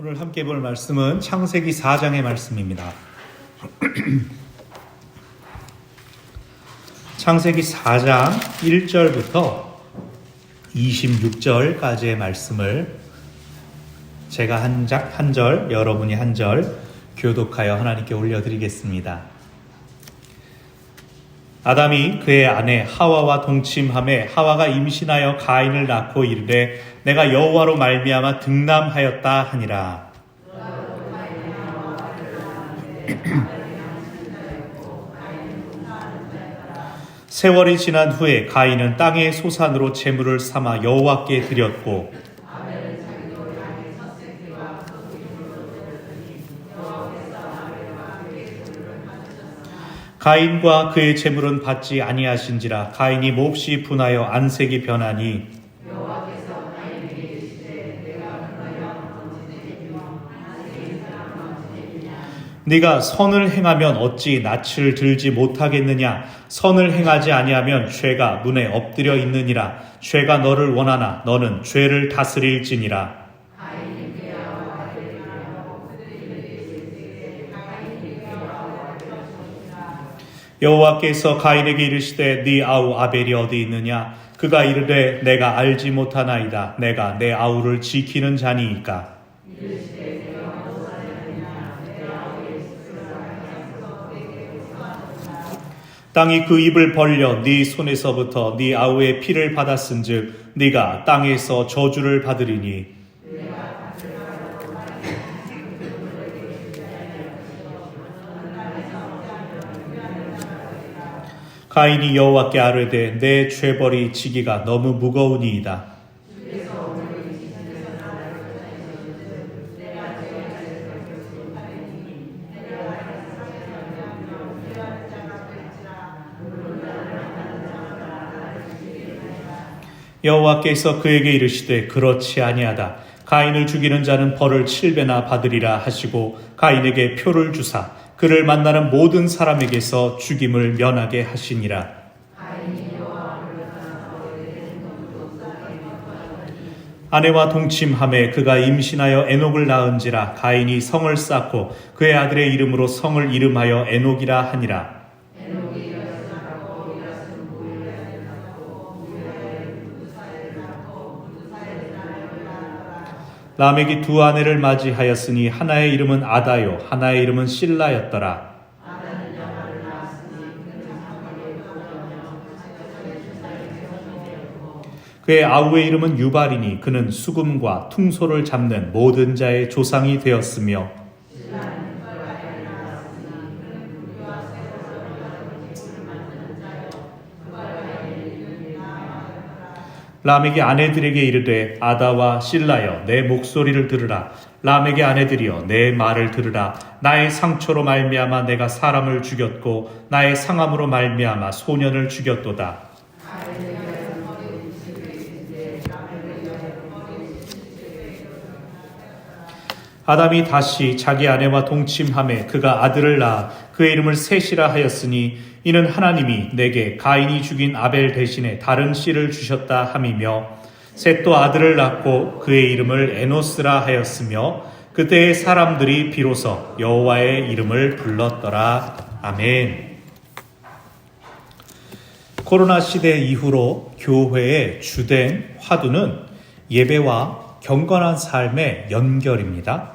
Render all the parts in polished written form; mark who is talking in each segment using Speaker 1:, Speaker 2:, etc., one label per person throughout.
Speaker 1: 오늘 함께 볼 말씀은 창세기 4장의 말씀입니다. 창세기 4장 1절부터 26절까지의 말씀을 제가 한 절, 여러분이 한 절 교독하여 하나님께 올려드리겠습니다. 아담이 그의 아내 하와와 동침하매 하와가 임신하여 가인을 낳고 이르되 내가 여호와로 말미암아 등남하였다 하니라. 세월이 지난 후에 가인은 땅의 소산으로 제물을 삼아 여호와께 드렸고 가인과 그의 제물은 받지 아니하신지라. 가인이 몹시 분하여 안색이 변하니 네가 선을 행하면 어찌 낯을 들지 못하겠느냐. 선을 행하지 아니하면 죄가 문에 엎드려 있느니라. 죄가 너를 원하나 너는 죄를 다스릴지니라. 여호와께서 가인에게 이르시되 네 아우 아벨이 어디 있느냐. 그가 이르되 내가 알지 못하나이다. 내가 내 아우를 지키는 자니이까. 땅이 그 입을 벌려 네 손에서부터 네 아우의 피를 받았은즉 네가 땅에서 저주를 받으리니. 가인이 여호와께 아뢰되 내 죄벌이 지기가 너무 무거우니이다. 여호와께서 그에게 이르시되 그렇지 아니하다. 가인을 죽이는 자는 벌을 7배나 받으리라 하시고 가인에게 표를 주사 그를 만나는 모든 사람에게서 죽임을 면하게 하시니라. 아내와 동침하매 그가 임신하여 에녹을 낳은지라. 가인이 성을 쌓고 그의 아들의 이름으로 성을 이름하여 에녹이라 하니라. 라멕이 두 아내를 맞이하였으니 하나의 이름은 아다요 하나의 이름은 실라였더라. 그의 아우의 이름은 유발이니 그는 수금과 퉁소를 잡는 모든 자의 조상이 되었으며 라멕의 아내들에게 이르되 아다와 실라여 내 목소리를 들으라. 라멕의 아내들이여 내 말을 들으라. 나의 상처로 말미암아 내가 사람을 죽였고 나의 상함으로 말미암아 소년을 죽였도다. 아담이 다시 자기 아내와 동침하매 그가 아들을 낳아 그의 이름을 셋이라 하였으니 이는 하나님이 내게 가인이 죽인 아벨 대신에 다른 씨를 주셨다 함이며 셋도 아들을 낳고 그의 이름을 에노스라 하였으며 그때의 사람들이 비로소 여호와의 이름을 불렀더라. 아멘. 코로나 시대 이후로 교회의 주된 화두는 예배와 경건한 삶의 연결입니다.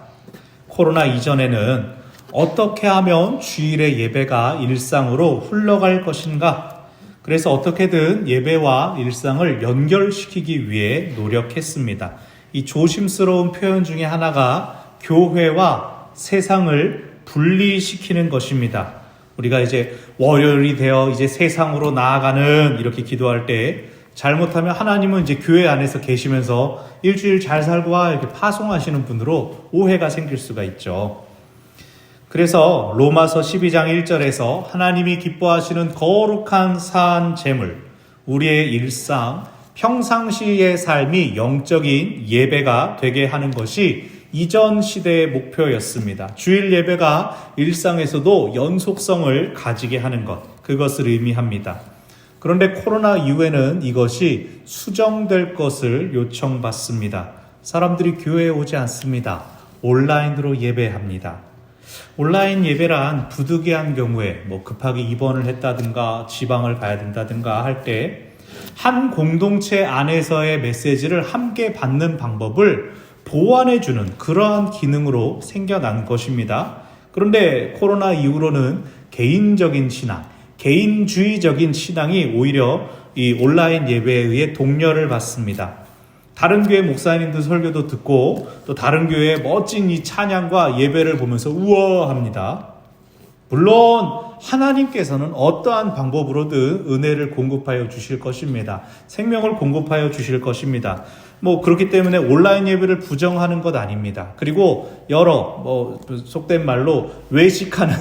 Speaker 1: 코로나 이전에는 어떻게 하면 주일의 예배가 일상으로 흘러갈 것인가? 그래서 어떻게든 예배와 일상을 연결시키기 위해 노력했습니다. 이 조심스러운 표현 중에 하나가 교회와 세상을 분리시키는 것입니다. 우리가 이제 월요일이 되어 이제 세상으로 나아가는 이렇게 기도할 때 잘못하면 하나님은 이제 교회 안에서 계시면서 일주일 잘 살고 와 이렇게 파송하시는 분으로 오해가 생길 수가 있죠. 그래서 로마서 12장 1절에서 하나님이 기뻐하시는 거룩한 산 제물, 우리의 일상, 평상시의 삶이 영적인 예배가 되게 하는 것이 이전 시대의 목표였습니다. 주일 예배가 일상에서도 연속성을 가지게 하는 것, 그것을 의미합니다. 그런데 코로나 이후에는 이것이 수정될 것을 요청받습니다. 사람들이 교회에 오지 않습니다. 온라인으로 예배합니다. 온라인 예배란 부득이한 경우에 급하게 입원을 했다든가 지방을 가야 된다든가 할 때 한 공동체 안에서의 메시지를 함께 받는 방법을 보완해주는 그러한 기능으로 생겨난 것입니다. 그런데 코로나 이후로는 개인적인 신앙, 개인주의적인 신앙이 오히려 이 온라인 예배에 의해 동렬을 받습니다. 다른 교회 목사님들 설교도 듣고 또 다른 교회의 멋진 이 찬양과 예배를 보면서 우와합니다. 물론 하나님께서는 어떠한 방법으로든 은혜를 공급하여 주실 것입니다. 생명을 공급하여 주실 것입니다. 그렇기 때문에 온라인 예배를 부정하는 것 아닙니다. 그리고 여러 속된 말로 외식하는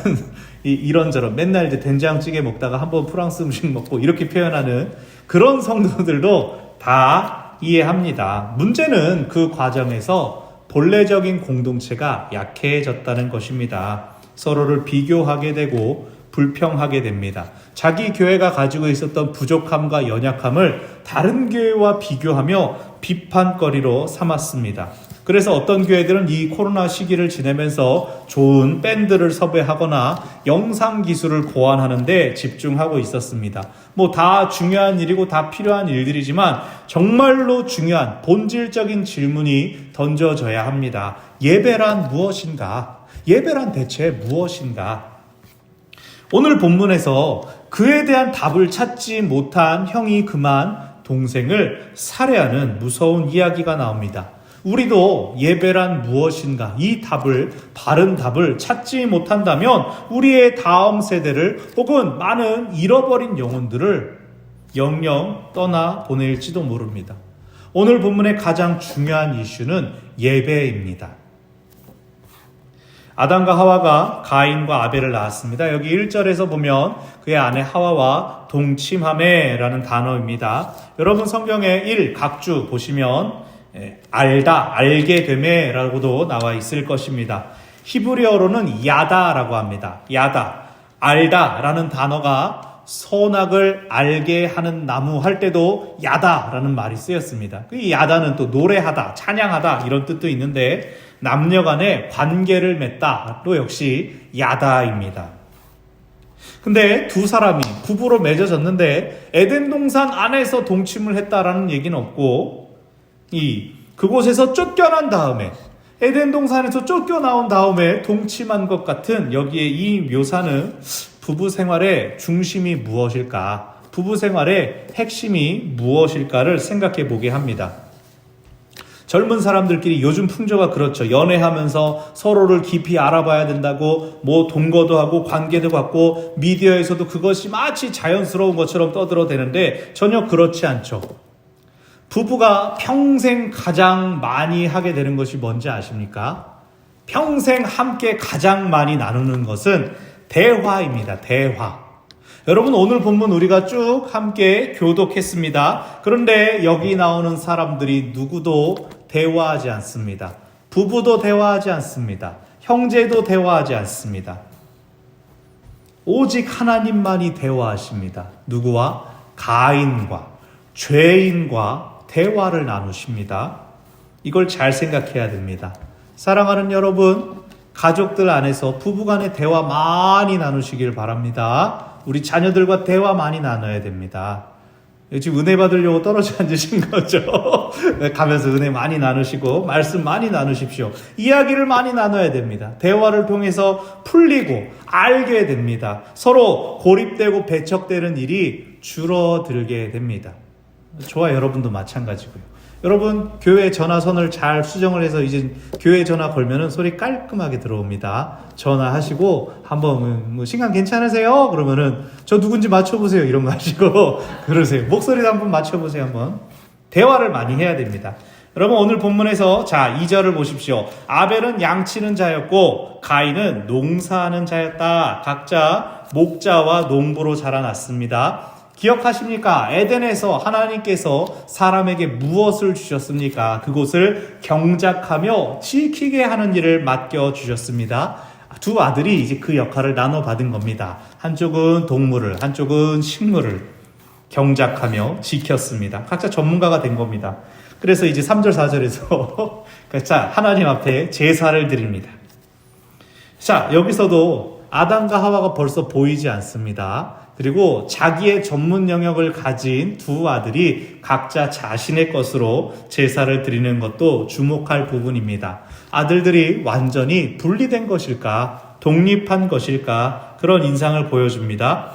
Speaker 1: 이런저런 맨날 이제 된장찌개 먹다가 한번 프랑스 음식 먹고 이렇게 표현하는 그런 성도들도 다 이해합니다. 문제는 그 과정에서 본래적인 공동체가 약해졌다는 것입니다. 서로를 비교하게 되고 불평하게 됩니다. 자기 교회가 가지고 있었던 부족함과 연약함을 다른 교회와 비교하며 비판거리로 삼았습니다. 그래서 어떤 교회들은 이 코로나 시기를 지내면서 좋은 밴드를 섭외하거나 영상 기술을 고안하는 데 집중하고 있었습니다. 다 중요한 일이고 다 필요한 일들이지만 정말로 중요한 본질적인 질문이 던져져야 합니다. 예배란 무엇인가? 예배란 대체 무엇인가? 오늘 본문에서 그에 대한 답을 찾지 못한 형이 그만 동생을 살해하는 무서운 이야기가 나옵니다. 우리도 예배란 무엇인가? 이 답을, 바른 답을 찾지 못한다면 우리의 다음 세대를 혹은 많은 잃어버린 영혼들을 영영 떠나 보낼지도 모릅니다. 오늘 본문의 가장 중요한 이슈는 예배입니다. 아담과 하와가 가인과 아벨을 낳았습니다. 여기 1절에서 보면 그의 아내 하와와 동침하매라는 단어입니다. 여러분 성경에 각주 보시면 알다, 알게 되매라고도 나와 있을 것입니다. 히브리어로는 야다라고 합니다. 야다, 알다라는 단어가 선악을 알게 하는 나무 할 때도 야다라는 말이 쓰였습니다. 이 야다는 또 노래하다, 찬양하다 이런 뜻도 있는데 남녀 간의 관계를 맺다로 역시 야다입니다. 근데 두 사람이 부부로 맺어졌는데 에덴 동산 안에서 동침을 했다라는 얘기는 없고 그곳에서 쫓겨난 다음에 에덴 동산에서 쫓겨나온 다음에 동침한 것 같은 여기에 이 묘사는 부부 생활의 중심이 무엇일까? 부부 생활의 핵심이 무엇일까를 생각해 보게 합니다. 젊은 사람들끼리 요즘 풍조가 그렇죠. 연애하면서 서로를 깊이 알아봐야 된다고 동거도 하고 관계도 갖고 미디어에서도 그것이 마치 자연스러운 것처럼 떠들어대는데 전혀 그렇지 않죠. 부부가 평생 가장 많이 하게 되는 것이 뭔지 아십니까? 평생 함께 가장 많이 나누는 것은 대화입니다. 대화. 여러분 오늘 본문 우리가 쭉 함께 교독했습니다. 그런데 여기 나오는 사람들이 누구도 대화하지 않습니다. 부부도 대화하지 않습니다. 형제도 대화하지 않습니다. 오직 하나님만이 대화하십니다. 누구와? 가인과 죄인과 대화를 나누십니다. 이걸 잘 생각해야 됩니다. 사랑하는 여러분, 가족들 안에서 부부간의 대화 많이 나누시길 바랍니다. 우리 자녀들과 대화 많이 나눠야 됩니다. 지금 은혜 받으려고 떨어져 앉으신 거죠? 가면서 은혜 많이 나누시고 말씀 많이 나누십시오. 이야기를 많이 나눠야 됩니다. 대화를 통해서 풀리고 알게 됩니다. 서로 고립되고 배척되는 일이 줄어들게 됩니다. 저와 여러분도 마찬가지고요. 여러분 교회 전화선을 잘 수정을 해서 이제 교회 전화 걸면은 소리 깔끔하게 들어옵니다. 전화하시고 한번 시간 괜찮으세요? 그러면은 저 누군지 맞춰보세요. 이런 거 하시고 그러세요. 목소리도 한번 맞춰보세요. 한번 대화를 많이 해야 됩니다. 여러분 오늘 본문에서 2절을 보십시오. 아벨은 양치는 자였고 가인은 농사하는 자였다. 각자 목자와 농부로 자라났습니다. 기억하십니까? 에덴에서 하나님께서 사람에게 무엇을 주셨습니까? 그곳을 경작하며 지키게 하는 일을 맡겨주셨습니다. 두 아들이 이제 그 역할을 나눠 받은 겁니다. 한쪽은 동물을, 한쪽은 식물을 경작하며 지켰습니다. 각자 전문가가 된 겁니다. 그래서 이제 3절, 4절에서 자, 하나님 앞에 제사를 드립니다. 자, 여기서도 아담과 하와가 벌써 보이지 않습니다. 그리고 자기의 전문 영역을 가진 두 아들이 각자 자신의 것으로 제사를 드리는 것도 주목할 부분입니다. 아들들이 완전히 분리된 것일까, 독립한 것일까, 그런 인상을 보여줍니다.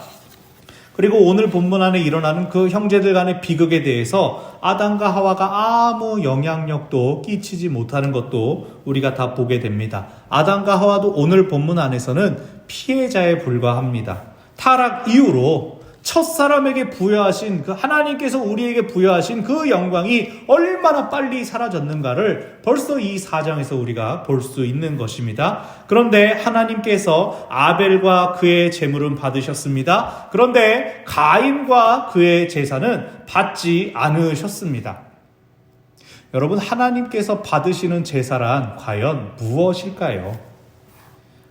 Speaker 1: 그리고 오늘 본문 안에 일어나는 그 형제들 간의 비극에 대해서 아담과 하와가 아무 영향력도 끼치지 못하는 것도 우리가 다 보게 됩니다. 아담과 하와도 오늘 본문 안에서는 피해자에 불과합니다. 타락 이후로 첫사람에게 부여하신 그 하나님께서 우리에게 부여하신 그 영광이 얼마나 빨리 사라졌는가를 벌써 이 4장에서 우리가 볼 수 있는 것입니다. 그런데 하나님께서 아벨과 그의 제물은 받으셨습니다. 그런데 가인과 그의 제사는 받지 않으셨습니다. 여러분, 하나님께서 받으시는 제사란 과연 무엇일까요?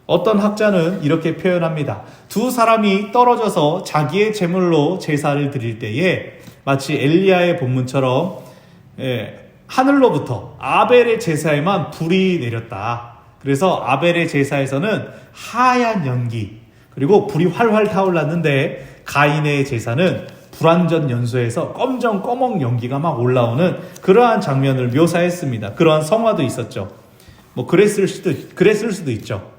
Speaker 1: 어떤 학자는 이렇게 표현합니다. 두 사람이 떨어져서 자기의 제물로 제사를 드릴 때에 마치 엘리야의 본문처럼 하늘로부터 아벨의 제사에만 불이 내렸다. 그래서 아벨의 제사에서는 하얀 연기, 그리고 불이 활활 타올랐는데 가인의 제사는 불완전 연소에서 검정 연기가 막 올라오는 그러한 장면을 묘사했습니다. 그러한 성화도 있었죠. 그랬을 수도 있죠.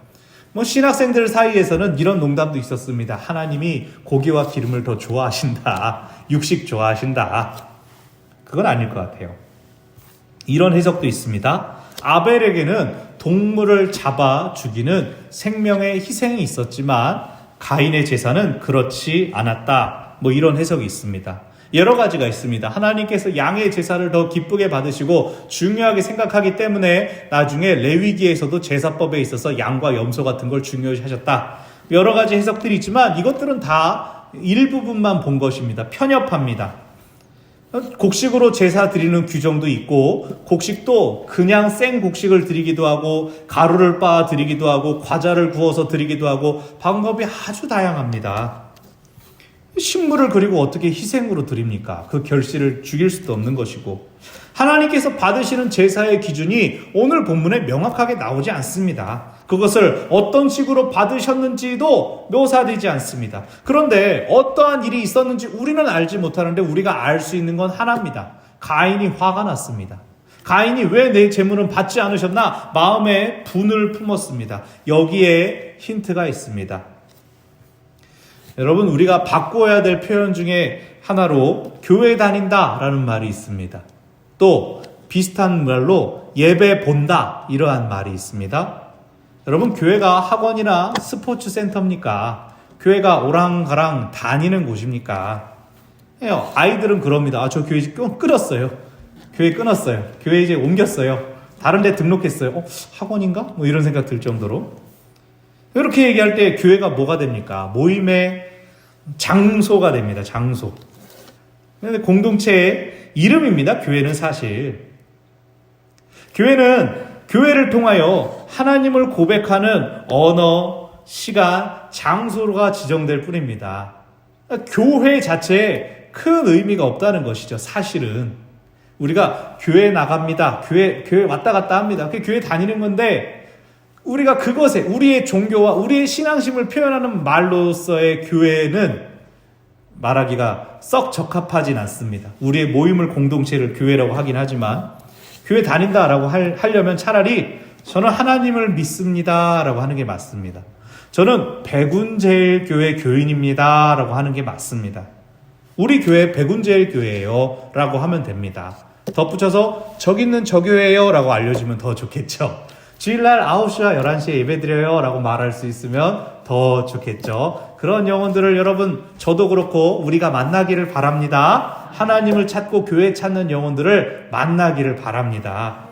Speaker 1: 신학생들 사이에서는 이런 농담도 있었습니다. 하나님이 고기와 기름을 더 좋아하신다. 육식 좋아하신다. 그건 아닐 것 같아요. 이런 해석도 있습니다. 아벨에게는 동물을 잡아 죽이는 생명의 희생이 있었지만 가인의 제사는 그렇지 않았다. 이런 해석이 있습니다. 여러 가지가 있습니다. 하나님께서 양의 제사를 더 기쁘게 받으시고 중요하게 생각하기 때문에 나중에 레위기에서도 제사법에 있어서 양과 염소 같은 걸 중요시 하셨다. 여러 가지 해석들이 있지만 이것들은 다 일부분만 본 것입니다. 편협합니다. 곡식으로 제사 드리는 규정도 있고, 곡식도 그냥 생 곡식을 드리기도 하고, 가루를 빻아 드리기도 하고, 과자를 구워서 드리기도 하고, 방법이 아주 다양합니다. 식물을 그리고 어떻게 희생으로 드립니까? 그 결실을 죽일 수도 없는 것이고, 하나님께서 받으시는 제사의 기준이 오늘 본문에 명확하게 나오지 않습니다. 그것을 어떤 식으로 받으셨는지도 묘사되지 않습니다. 그런데 어떠한 일이 있었는지 우리는 알지 못하는데 우리가 알 수 있는 건 하나입니다. 가인이 화가 났습니다. 가인이 왜 내 제물은 받지 않으셨나? 마음에 분을 품었습니다. 여기에 힌트가 있습니다. 여러분, 우리가 바꿔야 될 표현 중에 하나로 교회 다닌다라는 말이 있습니다. 또 비슷한 말로 예배 본다, 이러한 말이 있습니다. 여러분, 교회가 학원이나 스포츠 센터입니까? 교회가 오랑가랑 다니는 곳입니까? 아이들은 그럽니다. 저 교회 이제 끊었어요. 교회 끊었어요. 교회 이제 옮겼어요. 다른 데 등록했어요. 학원인가? 이런 생각 들 정도로. 이렇게 얘기할 때 교회가 뭐가 됩니까? 모임의 장소가 됩니다. 장소. 공동체의 이름입니다. 교회는 사실. 교회는 교회를 통하여 하나님을 고백하는 언어, 시간, 장소가 지정될 뿐입니다. 교회 자체에 큰 의미가 없다는 것이죠. 사실은. 우리가 교회 나갑니다. 교회 왔다 갔다 합니다. 교회 다니는 건데, 우리가 그것에 우리의 종교와 우리의 신앙심을 표현하는 말로서의 교회는 말하기가 썩 적합하진 않습니다. 우리의 모임을 공동체를 교회라고 하긴 하지만, 교회 다닌다라고 하려면 차라리 저는 하나님을 믿습니다라고 하는 게 맞습니다. 저는 백운제일교회 교인입니다라고 하는 게 맞습니다. 우리 교회 백운제일교회예요 라고 하면 됩니다. 덧붙여서 저기 있는 저 교회예요 라고 알려주면 더 좋겠죠. 주일날 9시와 11시에 예배드려요 라고 말할 수 있으면 더 좋겠죠. 그런 영혼들을 여러분, 저도 그렇고 우리가 만나기를 바랍니다. 하나님을 찾고 교회 찾는 영혼들을 만나기를 바랍니다.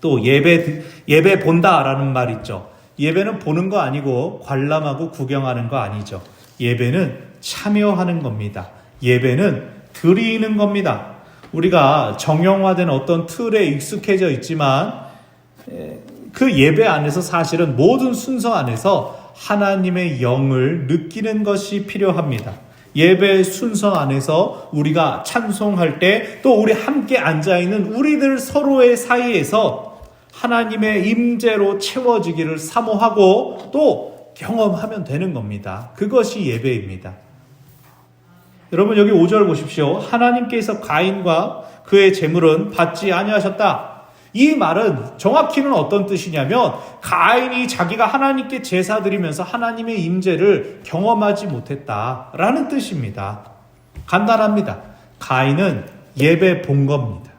Speaker 1: 또 예배 본다라는 말 있죠. 예배는 보는 거 아니고 관람하고 구경하는 거 아니죠. 예배는 참여하는 겁니다. 예배는 드리는 겁니다. 우리가 정형화된 어떤 틀에 익숙해져 있지만 그 예배 안에서 사실은 모든 순서 안에서 하나님의 영을 느끼는 것이 필요합니다. 예배 순서 안에서 우리가 찬송할 때 또 우리 함께 앉아있는 우리들 서로의 사이에서 하나님의 임재로 채워지기를 사모하고 또 경험하면 되는 겁니다. 그것이 예배입니다. 여러분 여기 5절 보십시오. 하나님께서 가인과 그의 재물은 받지 아니하셨다. 이 말은 정확히는 어떤 뜻이냐면 가인이 자기가 하나님께 제사 드리면서 하나님의 임재를 경험하지 못했다라는 뜻입니다. 간단합니다. 가인은 예배 본 겁니다.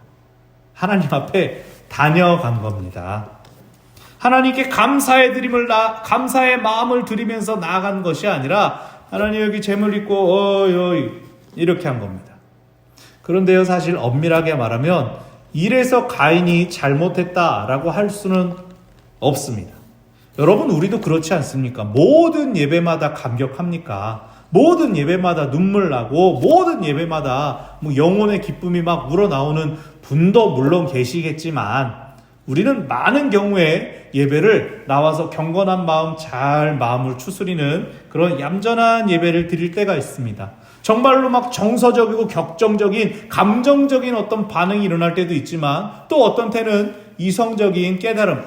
Speaker 1: 하나님 앞에 다녀간 겁니다. 하나님께 감사의 마음을 드리면서 나아간 것이 아니라 하나님 여기 재물 있고 이렇게 한 겁니다. 그런데요, 사실 엄밀하게 말하면 이래서 가인이 잘못했다라고 할 수는 없습니다. 여러분 우리도 그렇지 않습니까? 모든 예배마다 감격합니까? 모든 예배마다 눈물 나고 모든 예배마다 영혼의 기쁨이 막 우러나오는 분도 물론 계시겠지만 우리는 많은 경우에 예배를 나와서 경건한 마음 잘 마음을 추스리는 그런 얌전한 예배를 드릴 때가 있습니다. 정말로 막 정서적이고 격정적인 감정적인 어떤 반응이 일어날 때도 있지만 또 어떤 때는 이성적인 깨달음,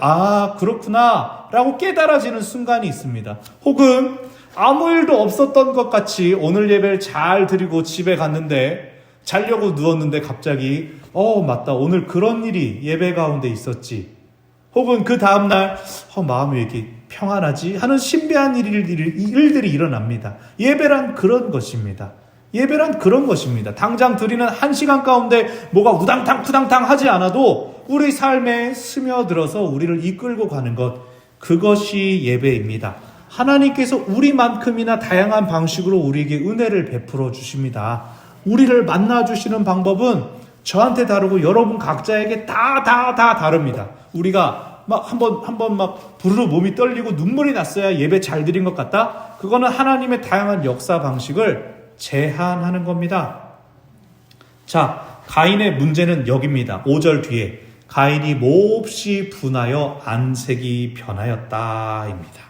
Speaker 1: 그렇구나 라고 깨달아지는 순간이 있습니다. 혹은 아무 일도 없었던 것 같이 오늘 예배를 잘 드리고 집에 갔는데 자려고 누웠는데 갑자기 맞다, 오늘 그런 일이 예배 가운데 있었지. 혹은 그 다음날 마음이 왜 이렇게 평안하지 하는 신비한 일들이 일어납니다. 예배란 그런 것입니다. 예배란 그런 것입니다. 당장 드리는 1시간 가운데 뭐가 우당탕 푸당탕 하지 않아도 우리 삶에 스며들어서 우리를 이끌고 가는 것, 그것이 예배입니다. 하나님께서 우리만큼이나 다양한 방식으로 우리에게 은혜를 베풀어 주십니다. 우리를 만나주시는 방법은 저한테 다르고 여러분 각자에게 다 다릅니다. 우리가 한번 부르르 몸이 떨리고 눈물이 났어야 예배 잘 드린 것 같다? 그거는 하나님의 다양한 역사 방식을 제한하는 겁니다. 자, 가인의 문제는 여기입니다. 5절 뒤에 가인이 몹시 분하여 안색이 변하였다입니다.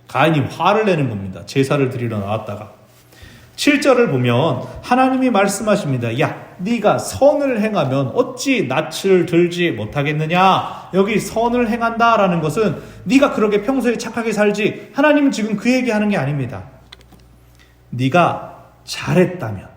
Speaker 1: 가인이 화를 내는 겁니다. 제사를 드리러 나왔다가 7절을 보면 하나님이 말씀하십니다. 야, 네가 선을 행하면 어찌 낯을 들지 못하겠느냐. 여기 선을 행한다라는 것은 네가 그렇게 평소에 착하게 살지, 하나님은 지금 그 얘기하는 게 아닙니다. 네가 잘했다면,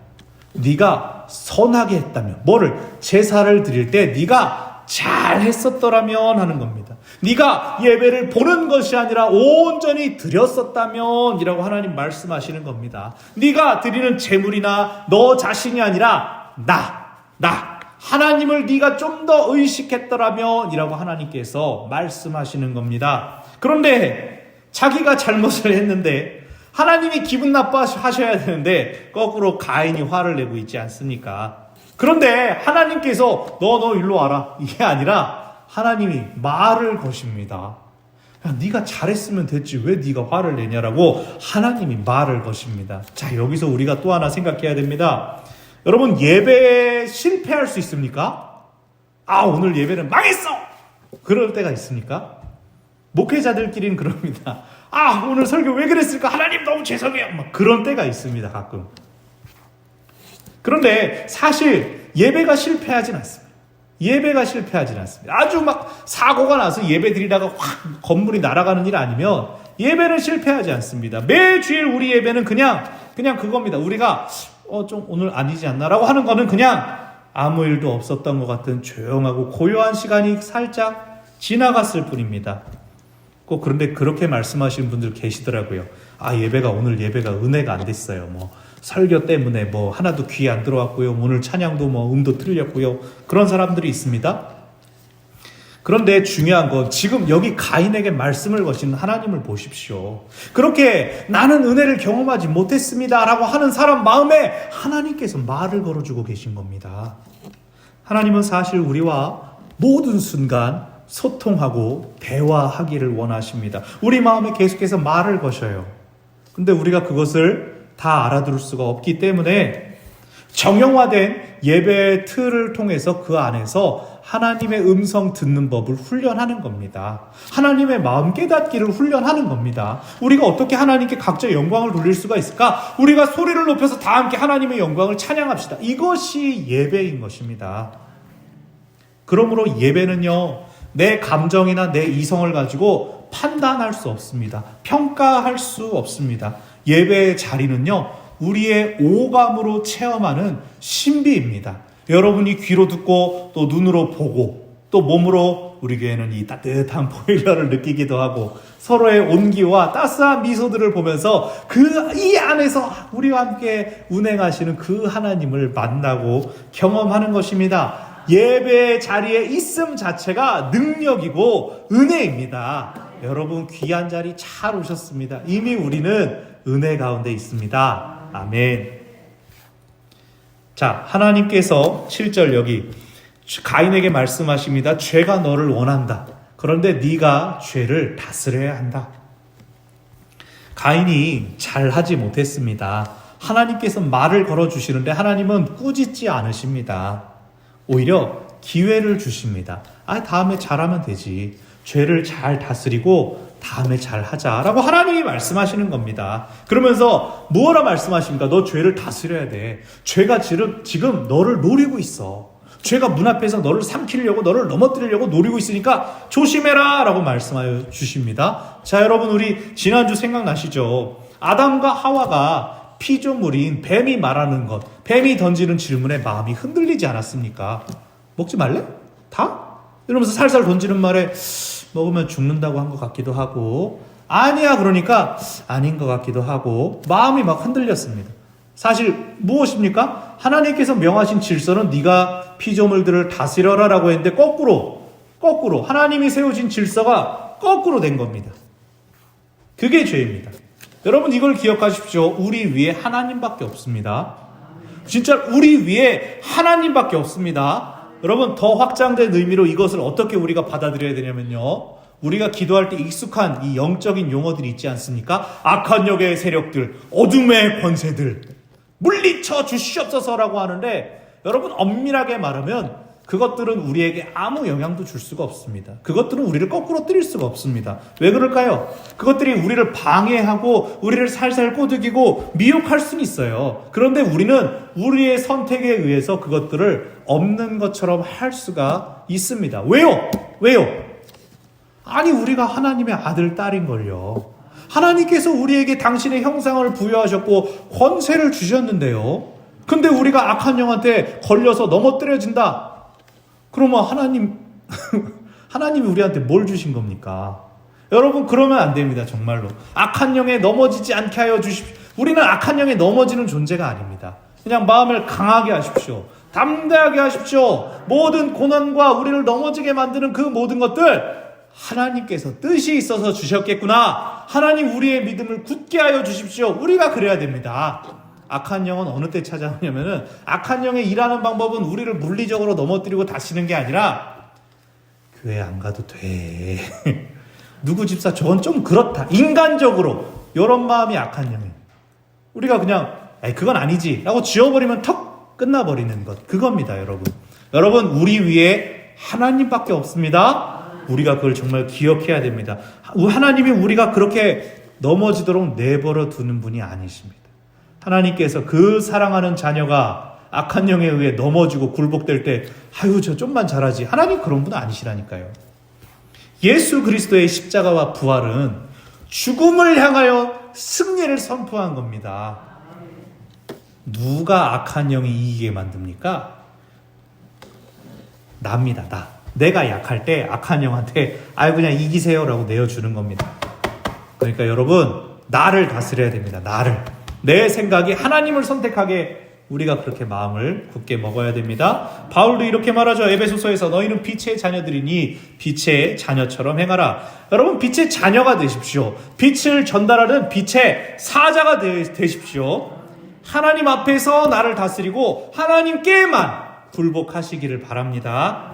Speaker 1: 네가 선하게 했다면, 뭐를 제사를 드릴 때 네가 잘했었더라면 하는 겁니다. 네가 예배를 보는 것이 아니라 온전히 드렸었다면 이라고 하나님 말씀하시는 겁니다. 네가 드리는 제물이나 너 자신이 아니라 나 하나님을 네가 좀 더 의식했더라면 이라고 하나님께서 말씀하시는 겁니다. 그런데 자기가 잘못을 했는데 하나님이 기분 나빠하셔야 되는데 거꾸로 가인이 화를 내고 있지 않습니까? 그런데 하나님께서 너 일로 와라, 이게 아니라 하나님이 말을 거십니다. 야, 네가 잘했으면 됐지 왜 네가 화를 내냐라고 하나님이 말을 거십니다. 자, 여기서 우리가 또 하나 생각해야 됩니다. 여러분, 예배에 실패할 수 있습니까? 오늘 예배는 망했어! 그럴 때가 있습니까? 목회자들끼리는 그럽니다. 오늘 설교 왜 그랬을까? 하나님 너무 죄송해요. 막 그런 때가 있습니다, 가끔. 그런데 사실 예배가 실패하진 않습니다. 예배가 실패하진 않습니다. 아주 막 사고가 나서 예배 드리다가 확 건물이 날아가는 일 아니면 예배는 실패하지 않습니다. 매주일 우리 예배는 그냥 그겁니다. 우리가 좀 오늘 아니지 않나라고 하는 거는 그냥 아무 일도 없었던 것 같은 조용하고 고요한 시간이 살짝 지나갔을 뿐입니다. 꼭 그런데 그렇게 말씀하시는 분들 계시더라고요. 오늘 예배가 은혜가 안 됐어요. 설교 때문에 하나도 귀에 안 들어왔고요. 오늘 찬양도 음도 틀렸고요. 그런 사람들이 있습니다. 그런데 중요한 건 지금 여기 가인에게 말씀을 거신 하나님을 보십시오. 그렇게 나는 은혜를 경험하지 못했습니다 라고 하는 사람 마음에 하나님께서 말을 걸어주고 계신 겁니다. 하나님은 사실 우리와 모든 순간 소통하고 대화하기를 원하십니다. 우리 마음에 계속해서 말을 거셔요. 근데 우리가 그것을 다 알아들을 수가 없기 때문에 정형화된 예배의 틀을 통해서 그 안에서 하나님의 음성 듣는 법을 훈련하는 겁니다. 하나님의 마음 깨닫기를 훈련하는 겁니다. 우리가 어떻게 하나님께 각자 영광을 돌릴 수가 있을까? 우리가 소리를 높여서 다 함께 하나님의 영광을 찬양합시다. 이것이 예배인 것입니다. 그러므로 예배는요, 내 감정이나 내 이성을 가지고 판단할 수 없습니다. 평가할 수 없습니다. 예배의 자리는요, 우리의 오감으로 체험하는 신비입니다. 여러분이 귀로 듣고 또 눈으로 보고 또 몸으로 우리 교회는 이 따뜻한 보일러를 느끼기도 하고 서로의 온기와 따스한 미소들을 보면서 이 안에서 우리와 함께 운행하시는 그 하나님을 만나고 경험하는 것입니다. 예배의 자리에 있음 자체가 능력이고 은혜입니다. 여러분 귀한 자리 잘 오셨습니다. 이미 우리는 은혜 가운데 있습니다. 아멘. 자, 하나님께서 7절 여기 가인에게 말씀하십니다. 죄가 너를 원한다. 그런데 네가 죄를 다스려야 한다. 가인이 잘하지 못했습니다. 하나님께서 말을 걸어주시는데 하나님은 꾸짖지 않으십니다. 오히려 기회를 주십니다. 다음에 잘하면 되지. 죄를 잘 다스리고 다음에 잘 하자라고 하나님이 말씀하시는 겁니다. 그러면서 뭐라 말씀하십니까? 너 죄를 다스려야 돼. 죄가 지금 너를 노리고 있어. 죄가 문 앞에서 너를 삼키려고, 너를 넘어뜨리려고 노리고 있으니까 조심해라 라고 말씀하여 주십니다. 자, 여러분, 우리 지난주 생각나시죠? 아담과 하와가 피조물인 뱀이 말하는 것, 뱀이 던지는 질문에 마음이 흔들리지 않았습니까? 먹지 말래? 다? 이러면서 살살 던지는 말에 먹으면 죽는다고 한 것 같기도 하고, 아니야 그러니까 아닌 것 같기도 하고, 마음이 막 흔들렸습니다. 사실 무엇입니까? 하나님께서 명하신 질서는 네가 피조물들을 다스려라 라고 했는데 거꾸로 하나님이 세우신 질서가 거꾸로 된 겁니다. 그게 죄입니다. 여러분 이걸 기억하십시오. 우리 위에 하나님밖에 없습니다. 진짜 우리 위에 하나님밖에 없습니다. 여러분 더 확장된 의미로 이것을 어떻게 우리가 받아들여야 되냐면요, 우리가 기도할 때 익숙한 이 영적인 용어들이 있지 않습니까? 악한 영의 세력들, 어둠의 권세들 물리쳐 주시옵소서라고 하는데, 여러분 엄밀하게 말하면 그것들은 우리에게 아무 영향도 줄 수가 없습니다. 그것들은 우리를 거꾸로 때릴 수가 없습니다. 왜 그럴까요? 그것들이 우리를 방해하고 우리를 살살 꼬드기고 미혹할 수는 있어요. 그런데 우리는 우리의 선택에 의해서 그것들을 없는 것처럼 할 수가 있습니다. 왜요? 아니 우리가 하나님의 아들 딸인걸요. 하나님께서 우리에게 당신의 형상을 부여하셨고 권세를 주셨는데요. 근데 우리가 악한 영한테 걸려서 넘어뜨려진다. 그러면 하나님이 우리한테 뭘 주신 겁니까? 여러분 그러면 안 됩니다. 정말로 악한 영에 넘어지지 않게 하여 주십시오. 우리는 악한 영에 넘어지는 존재가 아닙니다. 그냥 마음을 강하게 하십시오. 담대하게 하십시오. 모든 고난과 우리를 넘어지게 만드는 그 모든 것들 하나님께서 뜻이 있어서 주셨겠구나. 하나님 우리의 믿음을 굳게 하여 주십시오. 우리가 그래야 됩니다. 악한 영은 어느 때 찾아오냐면은, 악한 영의 일하는 방법은 우리를 물리적으로 넘어뜨리고 다시는 게 아니라 교회 안 가도 돼. 누구 집사 저건 좀 그렇다. 인간적으로 이런 마음이 악한 영이에요. 우리가 그냥 그건 아니지 라고 지워버리면 턱 끝나버리는 것, 그겁니다. 여러분 우리 위에 하나님밖에 없습니다. 우리가 그걸 정말 기억해야 됩니다. 하나님이 우리가 그렇게 넘어지도록 내버려 두는 분이 아니십니다. 하나님께서 그 사랑하는 자녀가 악한 영에 의해 넘어지고 굴복될 때 저 좀만 잘하지, 하나님 그런 분 아니시라니까요. 예수 그리스도의 십자가와 부활은 죽음을 향하여 승리를 선포한 겁니다. 누가 악한 영이 이기게 만듭니까? 나입니다. 내가 약할 때 악한 영한테 그냥 이기세요 라고 내어주는 겁니다. 그러니까 여러분 나를 다스려야 됩니다. 내 생각이 하나님을 선택하게 우리가 그렇게 마음을 굳게 먹어야 됩니다. 바울도 이렇게 말하죠. 에베소서에서 너희는 빛의 자녀들이니 빛의 자녀처럼 행하라. 여러분 빛의 자녀가 되십시오. 빛을 전달하는 빛의 사자가 되십시오. 하나님 앞에서 나를 다스리고 하나님께만 굴복하시기를 바랍니다.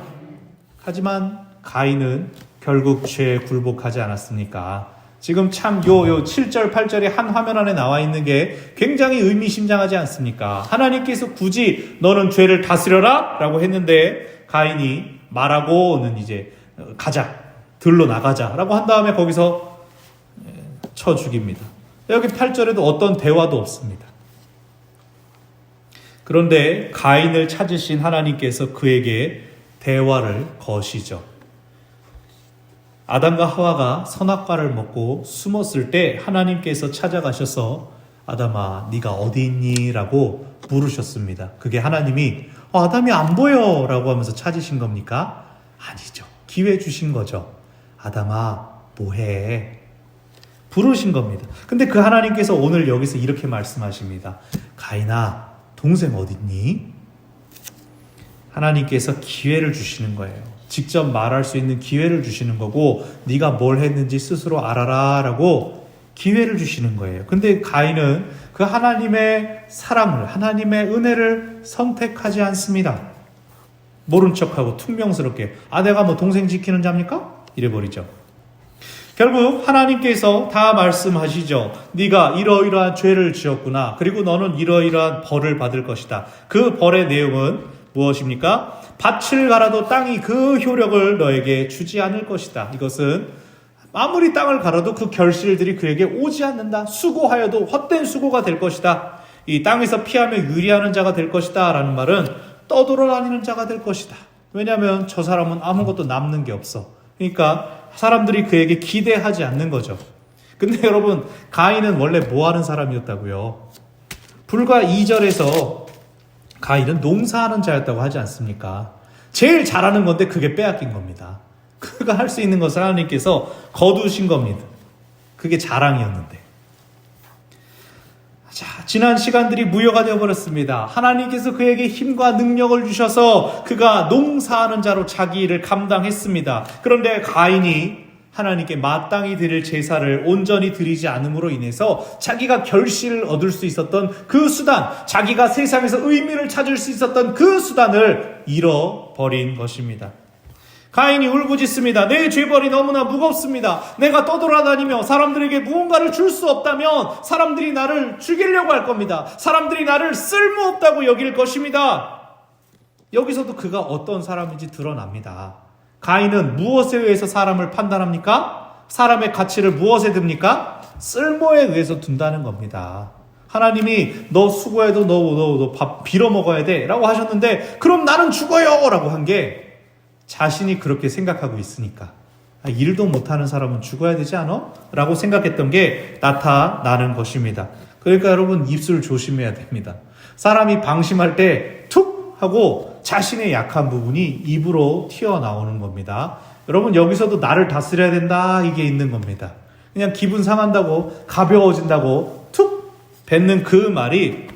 Speaker 1: 하지만 가인은 결국 죄에 굴복하지 않았습니까? 지금 참 7절 8절에 한 화면 안에 나와 있는 게 굉장히 의미심장하지 않습니까? 하나님께서 굳이 너는 죄를 다스려라 라고 했는데 가인이 말하고는 이제 가자, 들로 나가자라고 한 다음에 거기서 쳐 죽입니다. 여기 8절에도 어떤 대화도 없습니다. 그런데 가인을 찾으신 하나님께서 그에게 대화를 거시죠. 아담과 하와가 선악과를 먹고 숨었을 때 하나님께서 찾아가셔서 아담아 네가 어디 있니? 라고 물으셨습니다. 그게 하나님이 아담이 안 보여 라고 하면서 찾으신 겁니까? 아니죠. 기회 주신 거죠. 아담아 뭐해? 부르신 겁니다. 근데 그 하나님께서 오늘 여기서 이렇게 말씀하십니다. 가인아 동생 어디 있니? 하나님께서 기회를 주시는 거예요. 직접 말할 수 있는 기회를 주시는 거고 네가 뭘 했는지 스스로 알아라 라고 기회를 주시는 거예요. 근데 가인은 그 하나님의 사랑을, 하나님의 은혜를 선택하지 않습니다. 모른 척하고 퉁명스럽게 내가 뭐 동생 지키는 자입니까? 이래버리죠. 결국 하나님께서 다 말씀하시죠. 네가 이러이러한 죄를 지었구나. 그리고 너는 이러이러한 벌을 받을 것이다. 그 벌의 내용은 무엇입니까? 밭을 갈아도 땅이 그 효력을 너에게 주지 않을 것이다. 이것은 아무리 땅을 갈아도 그 결실들이 그에게 오지 않는다. 수고하여도 헛된 수고가 될 것이다. 이 땅에서 피하며 유리하는 자가 될 것이다. 라는 말은 떠돌아다니는 자가 될 것이다. 왜냐하면 저 사람은 아무것도 남는 게 없어. 그러니까 사람들이 그에게 기대하지 않는 거죠. 근데 여러분 가인은 원래 뭐 하는 사람이었다고요? 불과 2절에서 가인은 농사하는 자였다고 하지 않습니까? 제일 잘하는 건데 그게 빼앗긴 겁니다. 그가 할 수 있는 것을 하나님께서 거두신 겁니다. 그게 자랑이었는데. 자, 지난 시간들이 무효가 되어버렸습니다. 하나님께서 그에게 힘과 능력을 주셔서 그가 농사하는 자로 자기 일을 감당했습니다. 그런데 가인이 하나님께 마땅히 드릴 제사를 온전히 드리지 않음으로 인해서 자기가 결실을 얻을 수 있었던 그 수단, 자기가 세상에서 의미를 찾을 수 있었던 그 수단을 잃어버린 것입니다. 가인이 울부짖습니다. 내 죄벌이 너무나 무겁습니다. 내가 떠돌아다니며 사람들에게 무언가를 줄 수 없다면 사람들이 나를 죽이려고 할 겁니다. 사람들이 나를 쓸모없다고 여길 것입니다. 여기서도 그가 어떤 사람인지 드러납니다. 가인은 무엇에 의해서 사람을 판단합니까? 사람의 가치를 무엇에 둡니까? 쓸모에 의해서 둔다는 겁니다. 하나님이 너 수고해도 너 밥 빌어 먹어야 돼 라고 하셨는데 그럼 나는 죽어요 라고 한 게 자신이 그렇게 생각하고 있으니까 일도 못하는 사람은 죽어야 되지 않아? 라고 생각했던 게 나타나는 것입니다. 그러니까 여러분 입술 조심해야 됩니다. 사람이 방심할 때 툭 하고 자신의 약한 부분이 입으로 튀어나오는 겁니다. 여러분 여기서도 나를 다스려야 된다 이게 있는 겁니다. 그냥 기분 상한다고 가벼워진다고 툭 뱉는 그 말이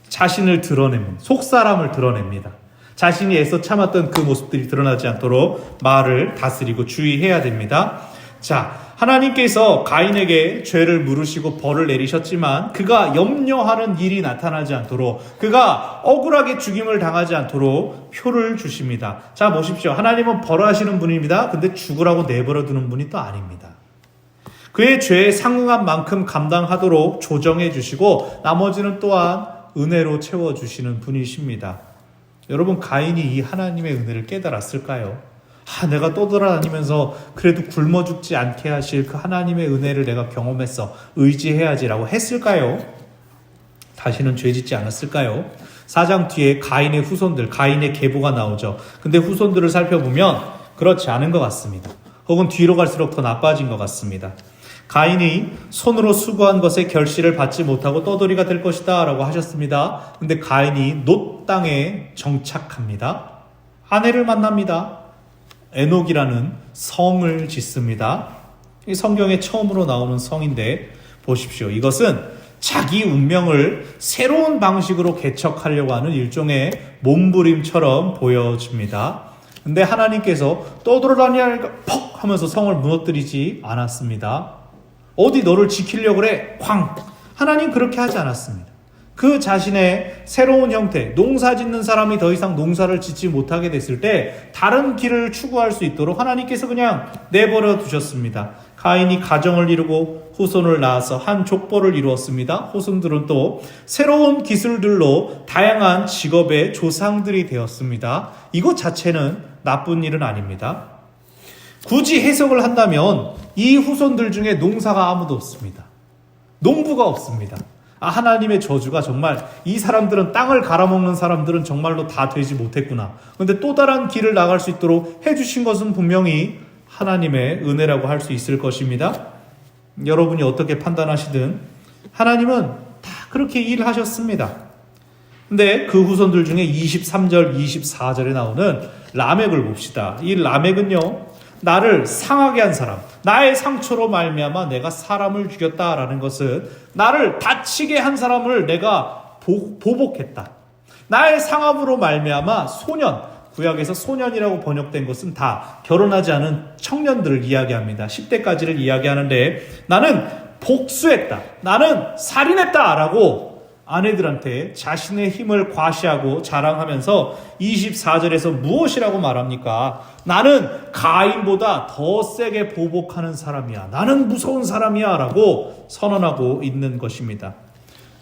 Speaker 1: 자신을 드러냅니다. 속사람을 드러냅니다. 자신이 애써 참았던 그 모습들이 드러나지 않도록 말을 다스리고 주의해야 됩니다. 자, 하나님께서 가인에게 죄를 물으시고 벌을 내리셨지만 그가 염려하는 일이 나타나지 않도록 그가 억울하게 죽임을 당하지 않도록 표를 주십니다. 자, 보십시오. 하나님은 벌하시는 분입니다. 근데 죽으라고 내버려 두는 분이 또 아닙니다. 그의 죄에 상응한 만큼 감당하도록 조정해 주시고 나머지는 또한 은혜로 채워주시는 분이십니다. 여러분 가인이 이 하나님의 은혜를 깨달았을까요? 내가 떠돌아다니면서 그래도 굶어 죽지 않게 하실 그 하나님의 은혜를 내가 경험했어. 의지해야지라고 했을까요? 다시는 죄 짓지 않았을까요? 4장 뒤에 가인의 후손들, 가인의 계보가 나오죠. 근데 후손들을 살펴보면 그렇지 않은 것 같습니다. 혹은 뒤로 갈수록 더 나빠진 것 같습니다. 가인이 손으로 수고한 것에 결실을 받지 못하고 떠돌이가 될 것이다 라고 하셨습니다. 근데 가인이 놋 땅에 정착합니다. 아내를 만납니다. 에녹이라는 성을 짓습니다. 이 성경에 처음으로 나오는 성인데 보십시오. 이것은 자기 운명을 새로운 방식으로 개척하려고 하는 일종의 몸부림처럼 보여집니다. 근데 하나님께서 떠돌아다니니까 퍽 하면서 성을 무너뜨리지 않았습니다. 어디 너를 지키려고 그래? 쾅! 하나님 그렇게 하지 않았습니다. 그 자신의 새로운 형태, 농사 짓는 사람이 더 이상 농사를 짓지 못하게 됐을 때 다른 길을 추구할 수 있도록 하나님께서 그냥 내버려 두셨습니다. 가인이 가정을 이루고 후손을 낳아서 한 족보를 이루었습니다. 후손들은 또 새로운 기술들로 다양한 직업의 조상들이 되었습니다. 이것 자체는 나쁜 일은 아닙니다. 굳이 해석을 한다면 이 후손들 중에 농사가 아무도 없습니다. 농부가 없습니다. 하나님의 저주가 정말 이 사람들은 땅을 갈아먹는 사람들은 정말로 다 되지 못했구나. 그런데 또 다른 길을 나갈 수 있도록 해주신 것은 분명히 하나님의 은혜라고 할 수 있을 것입니다. 여러분이 어떻게 판단하시든 하나님은 다 그렇게 일하셨습니다. 근데 그 후손들 중에 23절, 24절에 나오는 라멕을 봅시다. 이 라멕은요, 나를 상하게 한 사람, 나의 상처로 말미암아 내가 사람을 죽였다라는 것은 나를 다치게 한 사람을 내가 보복했다. 나의 상함으로 말미암아 소년, 구약에서 소년이라고 번역된 것은 다 결혼하지 않은 청년들을 이야기합니다. 10대까지를 이야기하는데 나는 복수했다. 나는 살인했다라고 아내들한테 자신의 힘을 과시하고 자랑하면서 24절에서 무엇이라고 말합니까? 나는 가인보다 더 세게 보복하는 사람이야. 나는 무서운 사람이야 라고 선언하고 있는 것입니다.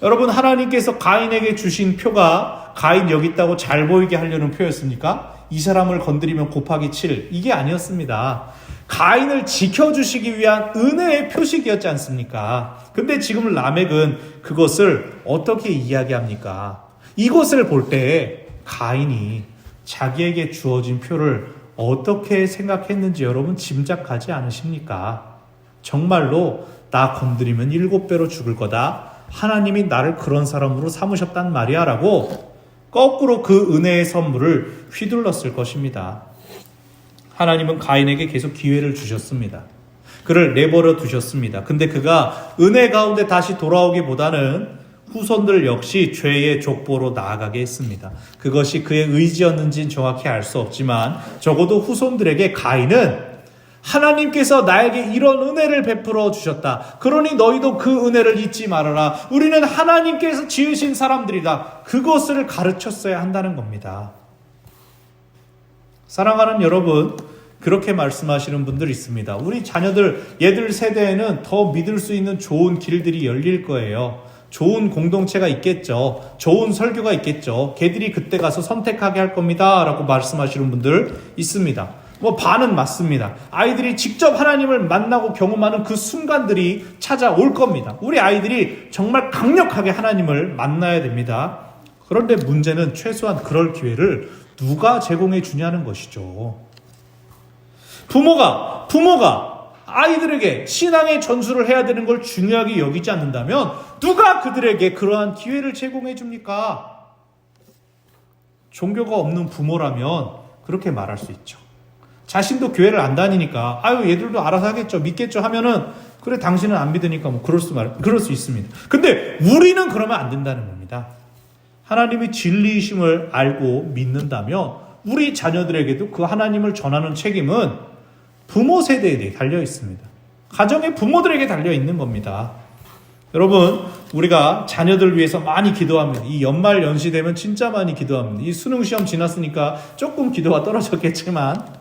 Speaker 1: 여러분, 하나님께서 가인에게 주신 표가 가인 여기 있다고 잘 보이게 하려는 표였습니까? 이 사람을 건드리면 곱하기 7 이게 아니었습니다. 가인을 지켜주시기 위한 은혜의 표식이었지 않습니까? 근데 지금 라멕은 그것을 어떻게 이야기합니까? 이것을 볼 때 가인이 자기에게 주어진 표를 어떻게 생각했는지 여러분 짐작하지 않으십니까? 정말로 나 건드리면 7배로 죽을 거다. 하나님이 나를 그런 사람으로 삼으셨단 말이야 라고 거꾸로 그 은혜의 선물을 휘둘렀을 것입니다. 하나님은 가인에게 계속 기회를 주셨습니다. 그를 내버려 두셨습니다. 근데 그가 은혜 가운데 다시 돌아오기보다는 후손들 역시 죄의 족보로 나아가게 했습니다. 그것이 그의 의지였는지는 정확히 알 수 없지만 적어도 후손들에게 가인은 하나님께서 나에게 이런 은혜를 베풀어 주셨다. 그러니 너희도 그 은혜를 잊지 말아라. 우리는 하나님께서 지으신 사람들이다. 그것을 가르쳤어야 한다는 겁니다. 사랑하는 여러분, 그렇게 말씀하시는 분들 있습니다. 우리 자녀들, 얘들 세대에는 더 믿을 수 있는 좋은 길들이 열릴 거예요. 좋은 공동체가 있겠죠. 좋은 설교가 있겠죠. 걔들이 그때 가서 선택하게 할 겁니다. 라고 말씀하시는 분들 있습니다. 반은 맞습니다. 아이들이 직접 하나님을 만나고 경험하는 그 순간들이 찾아올 겁니다. 우리 아이들이 정말 강력하게 하나님을 만나야 됩니다. 그런데 문제는 최소한 그럴 기회를 누가 제공해 주냐는 것이죠. 부모가 아이들에게 신앙의 전수를 해야 되는 걸 중요하게 여기지 않는다면 누가 그들에게 그러한 기회를 제공해 줍니까? 종교가 없는 부모라면 그렇게 말할 수 있죠. 자신도 교회를 안 다니니까 얘들도 알아서 하겠죠, 믿겠죠 하면은 그래 당신은 안 믿으니까 그럴 수 있습니다. 근데 우리는 그러면 안 된다는 겁니다. 하나님이 진리이심을 알고 믿는다면 우리 자녀들에게도 그 하나님을 전하는 책임은 부모 세대에 달려 있습니다. 가정의 부모들에게 달려 있는 겁니다. 여러분, 우리가 자녀들 위해서 많이 기도합니다. 이 연말 연시 되면 진짜 많이 기도합니다. 이 수능 시험 지났으니까 조금 기도가 떨어졌겠지만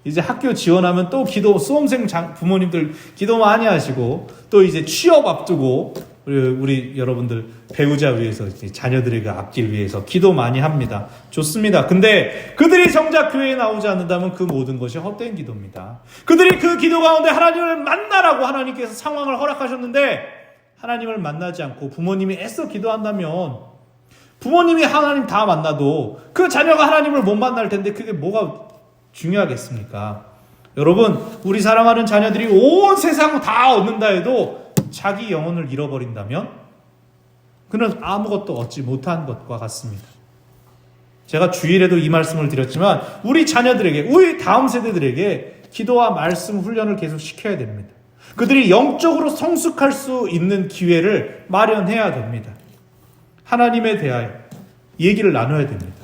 Speaker 1: 이제 학교 지원하면 또 수험생 부모님들 기도 많이 하시고 또 이제 취업 앞두고 우리 여러분들 배우자 위해서 자녀들에게 앞길 위해서 기도 많이 합니다. 좋습니다. 근데 그들이 정작 교회에 나오지 않는다면 그 모든 것이 헛된 기도입니다. 그들이 그 기도 가운데 하나님을 만나라고 하나님께서 상황을 허락하셨는데 하나님을 만나지 않고 부모님이 애써 기도한다면 부모님이 하나님 다 만나도 그 자녀가 하나님을 못 만날 텐데 그게 뭐가 중요하겠습니까? 여러분, 우리 사랑하는 자녀들이 온 세상 다 얻는다 해도 자기 영혼을 잃어버린다면 그는 아무것도 얻지 못한 것과 같습니다. 제가 주일에도 이 말씀을 드렸지만 우리 자녀들에게, 우리 다음 세대들에게 기도와 말씀 훈련을 계속 시켜야 됩니다. 그들이 영적으로 성숙할 수 있는 기회를 마련해야 됩니다. 하나님에 대하여 얘기를 나눠야 됩니다.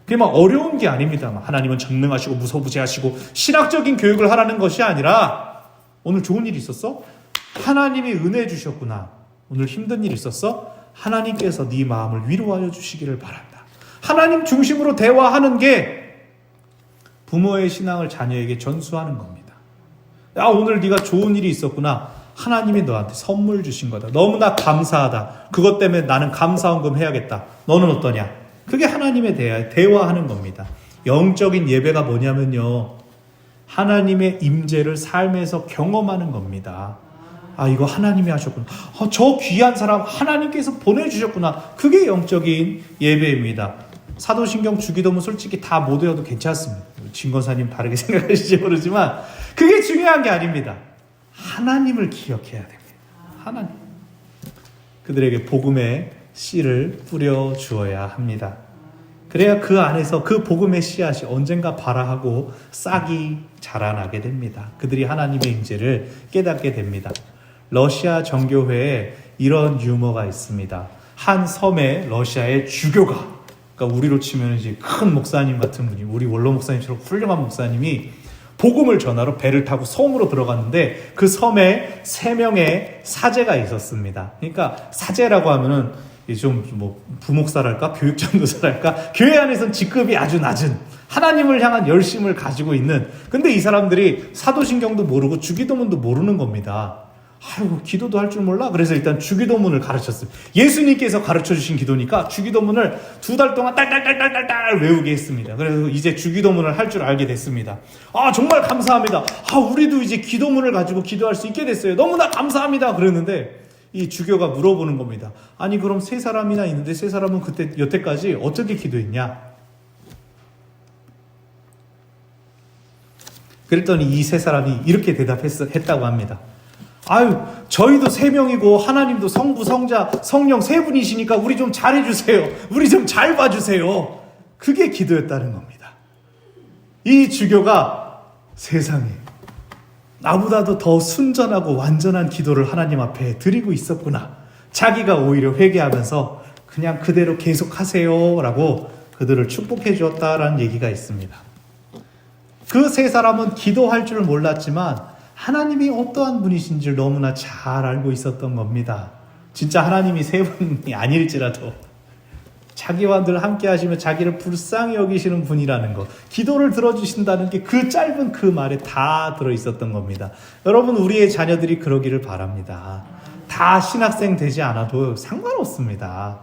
Speaker 1: 그게 막 어려운 게 아닙니다. 하나님은 전능하시고 무소부재하시고 신학적인 교육을 하라는 것이 아니라 오늘 좋은 일 있었어? 하나님이 은혜 주셨구나. 오늘 힘든 일 있었어? 하나님께서 네 마음을 위로하여 주시기를 바란다. 하나님 중심으로 대화하는 게 부모의 신앙을 자녀에게 전수하는 겁니다. 오늘 네가 좋은 일이 있었구나. 하나님이 너한테 선물 주신 거다. 너무나 감사하다. 그것 때문에 나는 감사헌금 해야겠다. 너는 어떠냐? 그게 하나님에 대하여 대화하는 겁니다. 영적인 예배가 뭐냐면요, 하나님의 임재를 삶에서 경험하는 겁니다. 아, 이거 하나님이 하셨구나. 저 귀한 사람 하나님께서 보내주셨구나. 그게 영적인 예배입니다. 사도신경, 주기도문 솔직히 다 못 외워도 괜찮습니다. 진권사님 다르게 생각하실지 모르지만 그게 중요한 게 아닙니다. 하나님을 기억해야 됩니다. 하나님. 그들에게 복음의 씨를 뿌려 주어야 합니다. 그래야 그 안에서 그 복음의 씨앗이 언젠가 발아하고 싹이 자라나게 됩니다. 그들이 하나님의 임재를 깨닫게 됩니다. 러시아 정교회에 이런 유머가 있습니다. 한 섬에 러시아의 주교가, 그러니까 우리로 치면 이제 큰 목사님 같은 분이, 우리 원로 목사님처럼 훌륭한 목사님이 복음을 전하러 배를 타고 섬으로 들어갔는데 그 섬에 3명의 사제가 있었습니다. 그러니까 사제라고 하면은 좀 뭐 부목사랄까 교육전도사랄까 교회 안에서는 직급이 아주 낮은, 하나님을 향한 열심을 가지고 있는, 근데 이 사람들이 사도신경도 모르고 주기도문도 모르는 겁니다. 아이고, 기도도 할 줄 몰라? 그래서 일단 주기도문을 가르쳤습니다. 예수님께서 가르쳐주신 기도니까 주기도문을 2달 동안 딸딸딸딸딸 외우게 했습니다. 그래서 이제 주기도문을 할 줄 알게 됐습니다. 아, 정말 감사합니다. 아, 우리도 이제 기도문을 가지고 기도할 수 있게 됐어요. 너무나 감사합니다. 그랬는데 이 주교가 물어보는 겁니다. 아니, 그럼 3사람이나 있는데 3사람은 그때 여태까지 어떻게 기도했냐? 그랬더니 이 3사람이 이렇게 대답했다고 합니다. 아유, 저희도 3명이고 하나님도 성부, 성자, 성령 3분이시니까 우리 좀 잘해주세요. 우리 좀 잘 봐주세요. 그게 기도였다는 겁니다. 이 주교가 세상에 나보다도 더 순전하고 완전한 기도를 하나님 앞에 드리고 있었구나. 자기가 오히려 회개하면서 그냥 그대로 계속하세요 라고 그들을 축복해 주었다라는 얘기가 있습니다. 그 3사람은 기도할 줄 몰랐지만 하나님이 어떠한 분이신지를 너무나 잘 알고 있었던 겁니다. 진짜 하나님이 3분이 아닐지라도 자기와 늘 함께 하시며 자기를 불쌍히 여기시는 분이라는 것, 기도를 들어주신다는 게 그 짧은 그 말에 다 들어있었던 겁니다. 여러분, 우리의 자녀들이 그러기를 바랍니다. 다 신학생 되지 않아도 상관없습니다.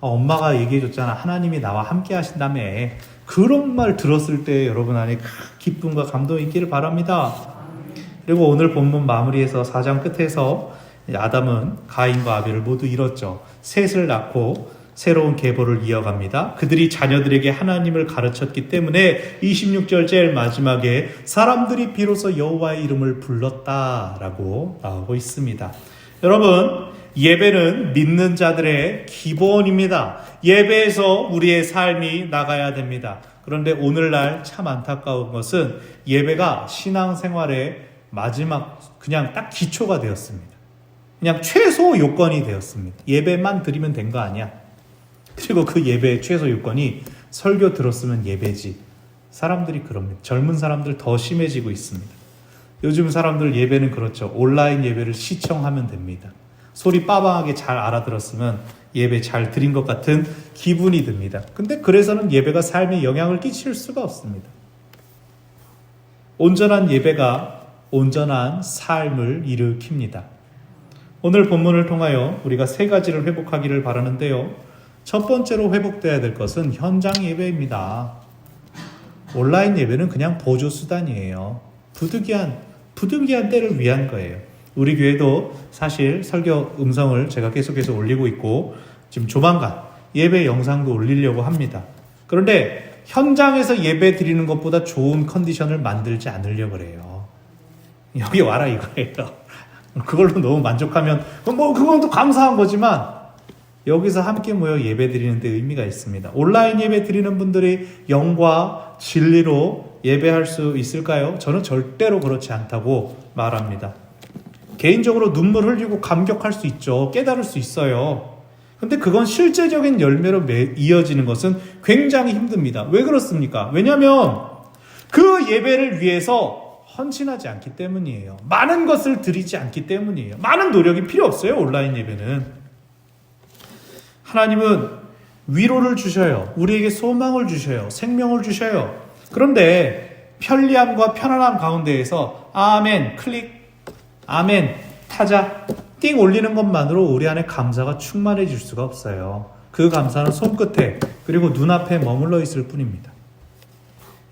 Speaker 1: 엄마가 얘기해줬잖아. 하나님이 나와 함께 하신다며. 그런 말 들었을 때 여러분 안에 기쁨과 감동이 있기를 바랍니다. 그리고 오늘 본문 마무리에서 4장 끝에서 아담은 가인과 아벨을 모두 잃었죠. 셋을 낳고 새로운 계보를 이어갑니다. 그들이 자녀들에게 하나님을 가르쳤기 때문에 26절 제일 마지막에 사람들이 비로소 여호와의 이름을 불렀다라고 나오고 있습니다. 여러분, 예배는 믿는 자들의 기본입니다. 예배에서 우리의 삶이 나가야 됩니다. 그런데 오늘날 참 안타까운 것은 예배가 신앙생활의 마지막, 그냥 딱 기초가 되었습니다. 그냥 최소 요건이 되었습니다. 예배만 드리면 된 거 아니야. 그리고 그 예배의 최소 요건이 설교 들었으면 예배지. 사람들이 그럽니다. 젊은 사람들 더 심해지고 있습니다. 요즘 사람들 예배는 그렇죠. 온라인 예배를 시청하면 됩니다. 소리 빠방하게 잘 알아들었으면 예배 잘 드린 것 같은 기분이 듭니다. 근데 그래서는 예배가 삶에 영향을 끼칠 수가 없습니다. 온전한 예배가 온전한 삶을 일으킵니다. 오늘 본문을 통하여 우리가 3가지를 회복하기를 바라는데요. 첫 번째로 회복돼야 될 것은 현장 예배입니다. 온라인 예배는 그냥 보조수단이에요. 부득이한 때를 위한 거예요. 우리 교회도 사실 설교 음성을 제가 계속해서 올리고 있고 지금 조만간 예배 영상도 올리려고 합니다. 그런데 현장에서 예배 드리는 것보다 좋은 컨디션을 만들지 않으려고 그래요. 여기 와라 이거예요. 그걸로 너무 만족하면 그건 또 감사한 거지만 여기서 함께 모여 예배 드리는 데 의미가 있습니다. 온라인 예배 드리는 분들이 영과 진리로 예배할 수 있을까요? 저는 절대로 그렇지 않다고 말합니다. 개인적으로 눈물 흘리고 감격할 수 있죠. 깨달을 수 있어요. 근데 그건 실제적인 열매로 이어지는 것은 굉장히 힘듭니다. 왜 그렇습니까? 왜냐하면 그 예배를 위해서 헌신하지 않기 때문이에요. 많은 것을 드리지 않기 때문이에요. 많은 노력이 필요 없어요. 온라인 예배는. 하나님은 위로를 주셔요. 우리에게 소망을 주셔요. 생명을 주셔요. 그런데 편리함과 편안함 가운데에서 아멘 클릭, 아멘 타자 띵 올리는 것만으로 우리 안에 감사가 충만해질 수가 없어요. 그 감사는 손끝에 그리고 눈앞에 머물러 있을 뿐입니다.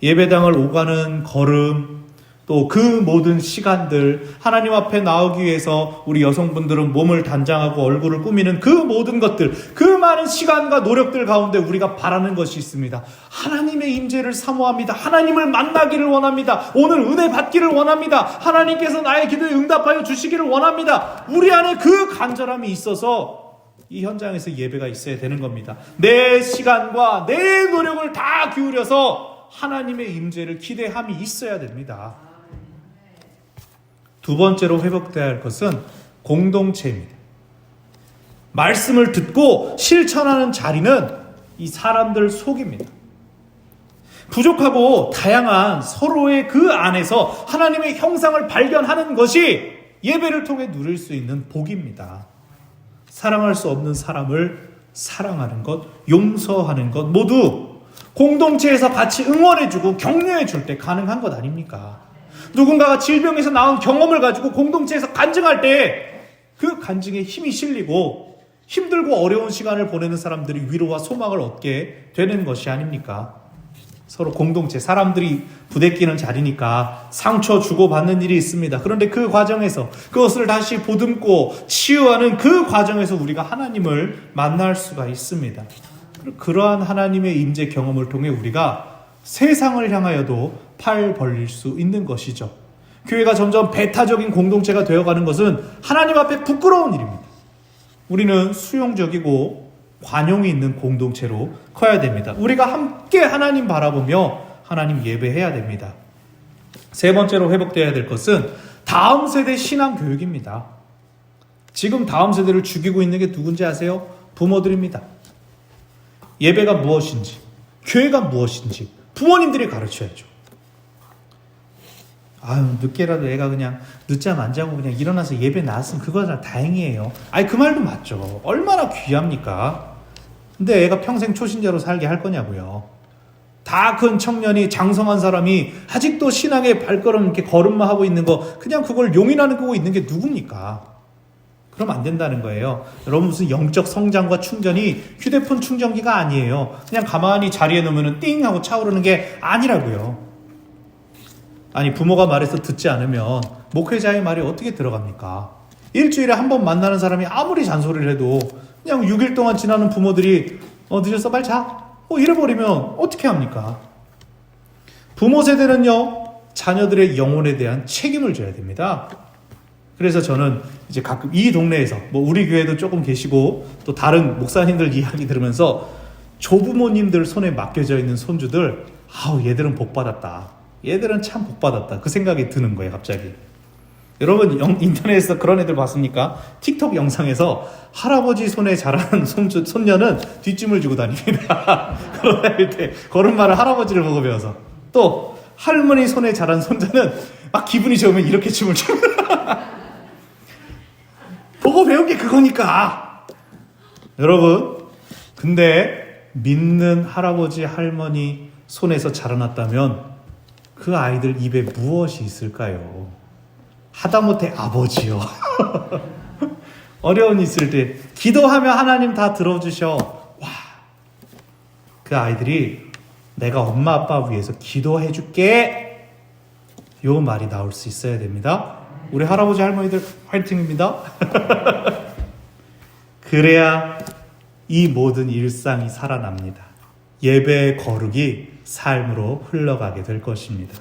Speaker 1: 예배당을 오가는 걸음, 또 그 모든 시간들, 하나님 앞에 나오기 위해서 우리 여성분들은 몸을 단장하고 얼굴을 꾸미는 그 모든 것들, 그 많은 시간과 노력들 가운데 우리가 바라는 것이 있습니다. 하나님의 임재를 사모합니다. 하나님을 만나기를 원합니다. 오늘 은혜 받기를 원합니다. 하나님께서 나의 기도에 응답하여 주시기를 원합니다. 우리 안에 그 간절함이 있어서 이 현장에서 예배가 있어야 되는 겁니다. 내 시간과 내 노력을 다 기울여서 하나님의 임재를 기대함이 있어야 됩니다. 두 번째로 회복되어야 할 것은 공동체입니다. 말씀을 듣고 실천하는 자리는 이 사람들 속입니다. 부족하고 다양한 서로의 그 안에서 하나님의 형상을 발견하는 것이 예배를 통해 누릴 수 있는 복입니다. 사랑할 수 없는 사람을 사랑하는 것, 용서하는 것 모두 공동체에서 같이 응원해주고 격려해줄 때 가능한 것 아닙니까? 누군가가 질병에서 나온 경험을 가지고 공동체에서 간증할 때 그 간증에 힘이 실리고 힘들고 어려운 시간을 보내는 사람들이 위로와 소망을 얻게 되는 것이 아닙니까? 서로 공동체, 사람들이 부대끼는 자리니까 상처 주고받는 일이 있습니다. 그런데 그 과정에서 그것을 다시 보듬고 치유하는 그 과정에서 우리가 하나님을 만날 수가 있습니다. 그러한 하나님의 임재 경험을 통해 우리가 세상을 향하여도 팔 벌릴 수 있는 것이죠. 교회가 점점 배타적인 공동체가 되어가는 것은 하나님 앞에 부끄러운 일입니다. 우리는 수용적이고 관용이 있는 공동체로 커야 됩니다. 우리가 함께 하나님 바라보며 하나님 예배해야 됩니다. 세 번째로 회복되어야 될 것은 다음 세대 신앙 교육입니다. 지금 다음 세대를 죽이고 있는 게 누군지 아세요? 부모들입니다. 예배가 무엇인지, 교회가 무엇인지 부모님들이 가르쳐야죠. 늦게라도 애가 그냥 늦잠 안 자고 그냥 일어나서 예배 나왔으면 그거나 다행이에요. 그 말도 맞죠. 얼마나 귀합니까? 근데 애가 평생 초신자로 살게 할 거냐고요. 다 큰 청년이 장성한 사람이 아직도 신앙의 발걸음 이렇게 걸음만 하고 있는 거 그냥 그걸 용인하는 거고 있는 게 누굽니까? 그럼 안 된다는 거예요. 여러분 무슨 영적 성장과 충전이 휴대폰 충전기가 아니에요. 그냥 가만히 자리에 놓으면 띵 하고 차오르는 게 아니라고요. 부모가 말해서 듣지 않으면 목회자의 말이 어떻게 들어갑니까? 일주일에 한 번 만나는 사람이 아무리 잔소리를 해도 그냥 6일 동안 지나는 부모들이 늦었어 빨리 자 이래버리면 어떻게 합니까? 부모 세대는요 자녀들의 영혼에 대한 책임을 져야 됩니다. 그래서 저는 이제 가끔 이 동네에서 우리 교회도 조금 계시고 또 다른 목사님들 이야기 들으면서 조부모님들 손에 맡겨져 있는 손주들 얘들은 복받았다. 얘들은 참 복받았다. 그 생각이 드는 거예요 갑자기. 여러분 인터넷에서 그런 애들 봤습니까? 틱톡 영상에서 할아버지 손에 자란 손녀는 뒷짐을 지고 다닙니다. 그러다 때 걸음마를 할아버지를 보고 배워서 또 할머니 손에 자란 손자는 막 기분이 좋으면 이렇게 춤을 춥니다. 보고 배운 게 그거니까. 여러분 근데 믿는 할아버지 할머니 손에서 자라났다면 그 아이들 입에 무엇이 있을까요? 하다못해 아버지요. 어려운 일 있을 때 기도하면 하나님 다 들어주셔. 그 아이들이 내가 엄마 아빠 위해서 기도해 줄게. 요 말이 나올 수 있어야 됩니다. 우리 할아버지 할머니들 화이팅입니다. 그래야 이 모든 일상이 살아납니다. 예배의 거룩이 삶으로 흘러가게 될 것입니다.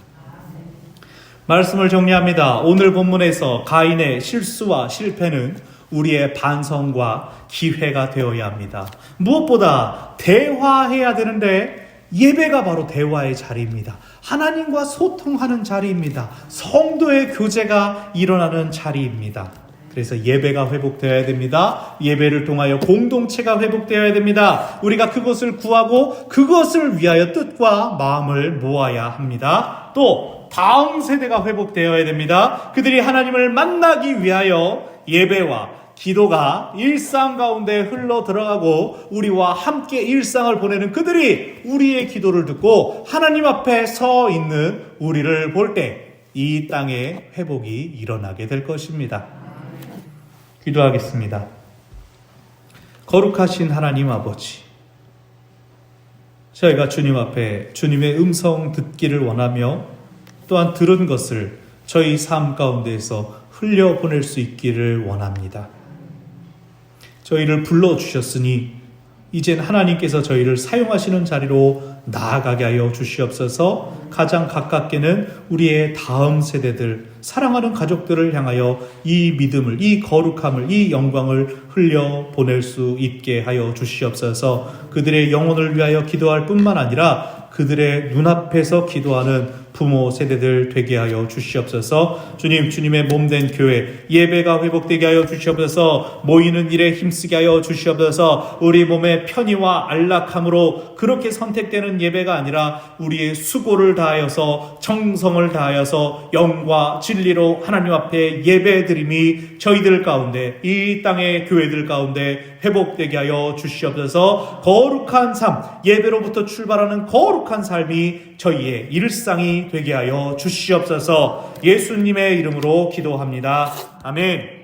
Speaker 1: 말씀을 정리합니다. 오늘 본문에서 가인의 실수와 실패는 우리의 반성과 기회가 되어야 합니다. 무엇보다 대화해야 되는데 예배가 바로 대화의 자리입니다. 하나님과 소통하는 자리입니다. 성도의 교제가 일어나는 자리입니다. 그래서 예배가 회복되어야 됩니다. 예배를 통하여 공동체가 회복되어야 됩니다. 우리가 그것을 구하고 그것을 위하여 뜻과 마음을 모아야 합니다. 또 다음 세대가 회복되어야 됩니다. 그들이 하나님을 만나기 위하여 예배와 기도가 일상 가운데 흘러 들어가고 우리와 함께 일상을 보내는 그들이 우리의 기도를 듣고 하나님 앞에 서 있는 우리를 볼 때 이 땅에 회복이 일어나게 될 것입니다. 기도하겠습니다. 거룩하신 하나님 아버지, 저희가 주님 앞에 주님의 음성 듣기를 원하며 또한 들은 것을 저희 삶 가운데에서 흘려보낼 수 있기를 원합니다. 저희를 불러주셨으니 이젠 하나님께서 저희를 사용하시는 자리로 나아가게 하여 주시옵소서. 가장 가깝게는 우리의 다음 세대들, 사랑하는 가족들을 향하여 이 믿음을, 이 거룩함을, 이 영광을 흘려보낼 수 있게 하여 주시옵소서. 그들의 영혼을 위하여 기도할 뿐만 아니라 그들의 눈앞에서 기도하는 부모 세대들 되게 하여 주시옵소서. 주님의 몸된 교회 예배가 회복되게 하여 주시옵소서. 모이는 일에 힘쓰게 하여 주시옵소서. 우리 몸의 편의와 안락함으로 그렇게 선택되는 예배가 아니라 우리의 수고를 다하여서 정성을 다하여서 영과 진리로 하나님 앞에 예배드림이 저희들 가운데, 이 땅의 교회들 가운데 회복되게 하여 주시옵소서. 거룩한 삶, 예배로부터 출발하는 거룩한 삶이 저희의 일상이 되게 하여 주시옵소서. 예수님의 이름으로 기도합니다. 아멘.